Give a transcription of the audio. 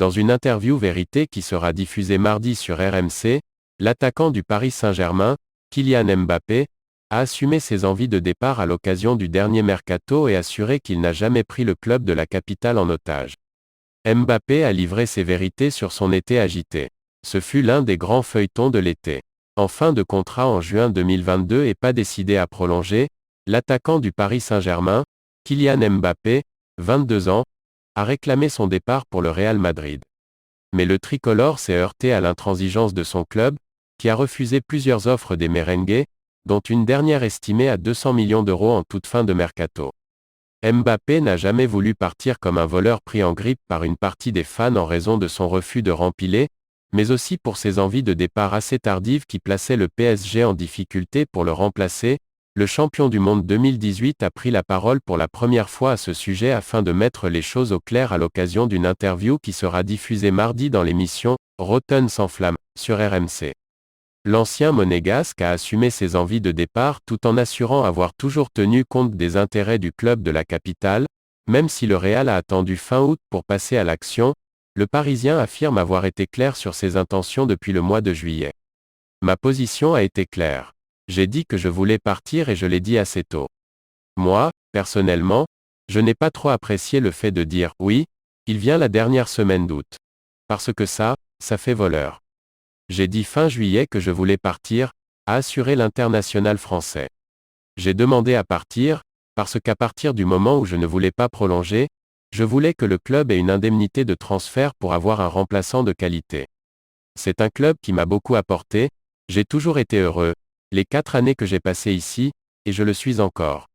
Dans une interview vérité qui sera diffusée mardi sur RMC, l'attaquant du Paris Saint-Germain, Kylian Mbappé, a assumé ses envies de départ à l'occasion du dernier mercato et assuré qu'il n'a jamais pris le club de la capitale en otage. Mbappé a livré ses vérités sur son été agité. Ce fut l'un des grands feuilletons de l'été. En fin de contrat en juin 2022 et pas décidé à prolonger, l'attaquant du Paris Saint-Germain, Kylian Mbappé, 22 ans, a réclamé son départ pour le Real Madrid. Mais le tricolore s'est heurté à l'intransigeance de son club, qui a refusé plusieurs offres des merengues, dont une dernière estimée à 200 millions d'euros en toute fin de mercato. Mbappé n'a jamais voulu partir comme un voleur pris en grippe par une partie des fans en raison de son refus de rempiler, mais aussi pour ses envies de départ assez tardives qui plaçaient le PSG en difficulté pour le remplacer. Le champion du monde 2018 a pris la parole pour la première fois à ce sujet afin de mettre les choses au clair à l'occasion d'une interview qui sera diffusée mardi dans l'émission « Rotten sans flamme » sur RMC. L'ancien monégasque a assumé ses envies de départ tout en assurant avoir toujours tenu compte des intérêts du club de la capitale, même si le Real a attendu fin août pour passer à l'action. Le Parisien affirme avoir été clair sur ses intentions depuis le mois de juillet. Ma position a été claire. J'ai dit que je voulais partir et je l'ai dit assez tôt. Moi, personnellement, je n'ai pas trop apprécié le fait de dire « oui », il vient la dernière semaine d'août. Parce que ça fait voleur. J'ai dit fin juillet que je voulais partir, a assuré l'international français. J'ai demandé à partir, parce qu'à partir du moment où je ne voulais pas prolonger, je voulais que le club ait une indemnité de transfert pour avoir un remplaçant de qualité. C'est un club qui m'a beaucoup apporté, j'ai toujours été heureux, les 4 années que j'ai passées ici, et je le suis encore.